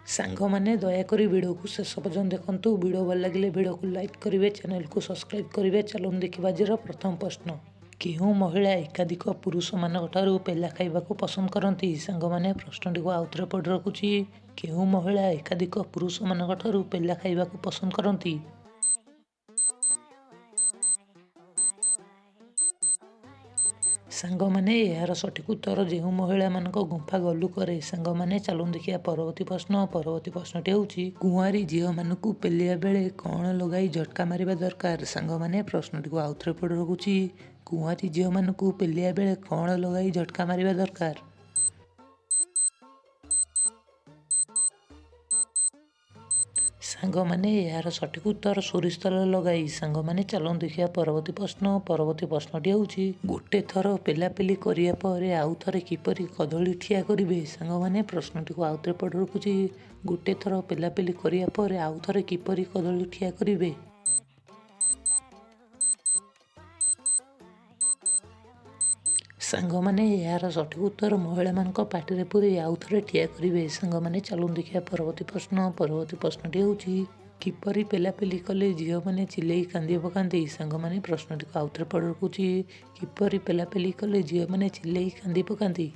ସାଙ୍ଗମାନେ ଦୟାକରି ଭିଡ଼ିଓକୁ ଶେଷ ପର୍ଯ୍ୟନ୍ତ ଦେଖନ୍ତୁ। ଭିଡ଼ିଓ ଭଲ ଲାଗିଲେ ଭିଡ଼ିଓକୁ ଲାଇକ୍ କରିବେ, ଚ୍ୟାନେଲକୁ ସବସ୍କ୍ରାଇବ୍ କରିବେ। ଚାଲନ୍ତୁ ଦେଖିବା ଆଜିର ପ୍ରଥମ ପ୍ରଶ୍ନ। କେଉଁ ମହିଳା ଏକାଧିକ ପୁରୁଷମାନଙ୍କ ଠାରୁ ପେଲା ଖାଇବାକୁ ପସନ୍ଦ କରନ୍ତି? ସାଙ୍ଗମାନେ ପ୍ରଶ୍ନଟିକୁ ଆଉଥରେ ପଢ଼ି ରଖୁଛି। କେଉଁ ମହିଳା ଏକାଧିକ ପୁରୁଷମାନଙ୍କ ଠାରୁ ପେଲା ଖାଇବାକୁ ପସନ୍ଦ କରନ୍ତି? ସାଙ୍ଗମାନେ ଏହାର ସଠିକ୍ ଉତ୍ତର ଯେଉଁ ମହିଳାମାନଙ୍କ ଗୁମ୍ଫା ଗଲୁ କରେ। ସାଙ୍ଗମାନେ ଚାଲନ୍ତୁ ଦେଖିବା ପରବର୍ତ୍ତୀ ପ୍ରଶ୍ନ। ପରବର୍ତ୍ତୀ ପ୍ରଶ୍ନଟି ହେଉଛି କୁଆଁରୀ ଝିଅମାନଙ୍କୁ ପେଲିବା ବେଳେ କ'ଣ ଲଗାଇ ଝଟକା ମାରିବା ଦରକାର? ସାଙ୍ଗମାନେ ପ୍ରଶ୍ନଟିକୁ ଆଉଥରେ ପଢ଼ି ରଖୁଛି। କୁଆଁରୀ ଝିଅମାନଙ୍କୁ ପେଲିବା ବେଳେ କ'ଣ ଲଗାଇ ଝଟକା ମାରିବା ଦରକାର? ସାଙ୍ଗମାନେ ଏହାର ସଠିକ୍ ଉତ୍ତର ସୋରିଷ ତେଲ ଲଗାଇ। ସାଙ୍ଗମାନେ ଚାଲନ୍ତୁ ଦେଖିବା ପରବର୍ତ୍ତୀ ପ୍ରଶ୍ନ। ପରବର୍ତ୍ତୀ ପ୍ରଶ୍ନଟି ହେଉଛି ଗୋଟେ ଥର ପେଲାପେଲି କରିବା ପରେ ଆଉ ଥରେ କିପରି କଦଳୀ ଠିଆ କରିବେ? ସାଙ୍ଗମାନେ ପ୍ରଶ୍ନଟିକୁ ଆଉଥରେ ପଢ଼ି ରଖୁଛି। ଗୋଟେ ଥର ପେଲାପେଲି କରିବା ପରେ ଆଉ ଥରେ କିପରି କଦଳୀ ଠିଆ କରିବେ? ସାଙ୍ଗମାନେ ଏହାର ସଠିକ୍ ଉତ୍ତର ମହିଳାମାନଙ୍କ ପାଟିରେ ପୁରେଇ ଆଉ ଥରେ ଠିଆ କରିବେ। ସାଙ୍ଗମାନେ ଚାଲନ୍ତୁ ଦେଖିବା ପରବର୍ତ୍ତୀ ପ୍ରଶ୍ନ। ପରବର୍ତ୍ତୀ ପ୍ରଶ୍ନଟି ହେଉଛି କିପରି ପେଲାପେଲି କଲେ ଝିଅମାନେ ଚିଲେଇ କାନ୍ଦି ପକାନ୍ତି? ସାଙ୍ଗମାନେ ପ୍ରଶ୍ନଟିକୁ ଆଉଥରେ ପଢ଼ି ରଖୁଛି। କିପରି ପେଲାପେଲି କଲେ ଝିଅମାନେ ଚିଲେଇ କାନ୍ଦି ପକାନ୍ତି?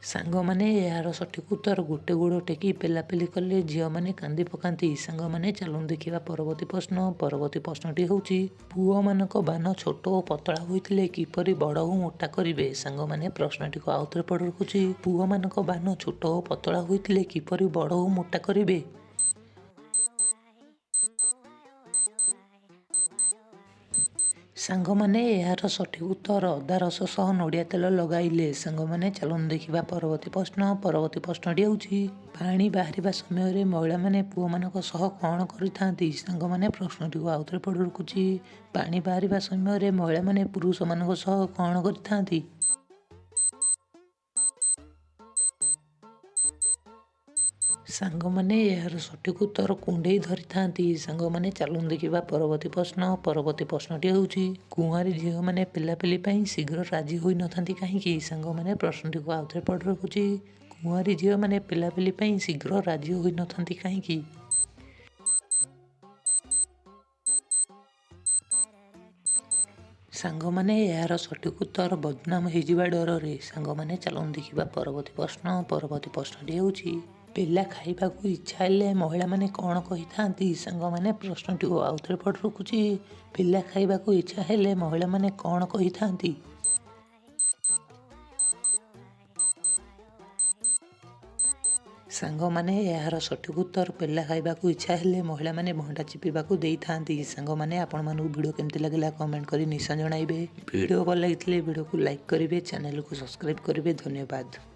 ସାଙ୍ଗମାନେ ଏହାର ସଠିକ୍ ଉତ୍ତର ଗୋଟେ ଗୋଡ଼ ଟେକି ପେଲାପେଲି କଲେ ଝିଅମାନେ କାନ୍ଦି ପକାନ୍ତି। ସାଙ୍ଗମାନେ ଚାଲନ୍ତୁ ଦେଖିବା ପରବର୍ତ୍ତୀ ପ୍ରଶ୍ନ। ପରବର୍ତ୍ତୀ ପ୍ରଶ୍ନଟି ହେଉଛି ପୁଅମାନଙ୍କ ବାନ ଛୋଟ ଓ ପତଳା ହୋଇଥିଲେ କିପରି ବଡ଼ ଓ ମୋଟା କରିବେ? ସାଙ୍ଗମାନେ ପ୍ରଶ୍ନଟିକୁ ଆଉଥରେ ପଢ଼ି ରଖୁଛି। ପୁଅମାନଙ୍କ ବାନ ଛୋଟ ଓ ପତଳା ହୋଇଥିଲେ କିପରି ବଡ଼ ଓ ମୋଟା କରିବେ? ସାଙ୍ଗମାନେ ଏହାର ସଠିକ୍ ଉତ୍ତର ଅଦା ରସ ସହ ନଡ଼ିଆ ତେଲ ଲଗାଇଲେ। ସାଙ୍ଗମାନେ ଚାଲନ୍ତୁ ଦେଖିବା ପରବର୍ତ୍ତୀ ପ୍ରଶ୍ନ। ପରବର୍ତ୍ତୀ ପ୍ରଶ୍ନଟି ହେଉଛି ପାଣି ବାହାରିବା ସମୟରେ ମହିଳାମାନେ ପୁଅମାନଙ୍କ ସହ କ'ଣ କରିଥାନ୍ତି? ସାଙ୍ଗମାନେ ପ୍ରଶ୍ନଟିକୁ ଆଉଥରେ ପଢ଼ି ରଖୁଛି। ପାଣି ବାହାରିବା ସମୟରେ ମହିଳାମାନେ ପୁରୁଷମାନଙ୍କ ସହ କ'ଣ କରିଥାନ୍ତି? ସାଙ୍ଗମାନେ ଏହାର ସଠିକ୍ ଉତ୍ତର କୁଣ୍ଡେଇ ଧରିଥାନ୍ତି। ସାଙ୍ଗମାନେ ଚାଲନ୍ତୁ ଦେଖିବା ପରବର୍ତ୍ତୀ ପ୍ରଶ୍ନ। ପରବର୍ତ୍ତୀ ପ୍ରଶ୍ନଟି ହେଉଛି କୁଆଁରୀ ଝିଅମାନେ ପେଲାପେଲି ପାଇଁ ଶୀଘ୍ର ରାଜି ହୋଇନଥାନ୍ତି କାହିଁକି? ସାଙ୍ଗମାନେ ପ୍ରଶ୍ନଟିକୁ ଆଉଥରେ ପଢ଼ି ରଖୁଛି। କୁଆଁରୀ ଝିଅମାନେ ପେଲାପେଲି ପାଇଁ ଶୀଘ୍ର ରାଜି ହୋଇନଥାନ୍ତି କାହିଁକି? ସାଙ୍ଗମାନେ ଏହାର ସଠିକ୍ ଉତ୍ତର ବଦନାମ ହୋଇଯିବା ଡରରେ। ସାଙ୍ଗମାନେ ଚାଲନ୍ତୁ ଦେଖିବା ପରବର୍ତ୍ତୀ ପ୍ରଶ୍ନ। ପରବର୍ତ୍ତୀ ପ୍ରଶ୍ନଟି ହେଉଛି ପେଲା ଖାଇବାକୁ ଇଚ୍ଛା ହେଲେ ମହିଳାମାନେ କ'ଣ କହିଥାନ୍ତି? ସାଙ୍ଗମାନେ ପ୍ରଶ୍ନଟିକୁ ଆଉଥରେ ପଢ଼ି ରଖୁଛି। ପେଲା ଖାଇବାକୁ ଇଚ୍ଛା ହେଲେ ମହିଳାମାନେ କ'ଣ କହିଥାନ୍ତି? ସାଙ୍ଗମାନେ ଏହାର ସଠିକ୍ ଉତ୍ତର ପେଲା ଖାଇବାକୁ ଇଚ୍ଛା ହେଲେ ମହିଳାମାନେ ଭଣ୍ଡା ଚିପିବାକୁ ଦେଇଥାନ୍ତି। ସାଙ୍ଗମାନେ ଆପଣମାନଙ୍କୁ ଭିଡ଼ିଓ କେମିତି ଲାଗିଲା କମେଣ୍ଟ କରି ନିଶ୍ଚୟ ଜଣାଇବେ। ଭିଡ଼ିଓ ଭଲ ଲାଗିଥିଲେ ଭିଡ଼ିଓକୁ ଲାଇକ୍ କରିବେ, ଚ୍ୟାନେଲକୁ ସବସ୍କ୍ରାଇବ୍ କରିବେ। ଧନ୍ୟବାଦ।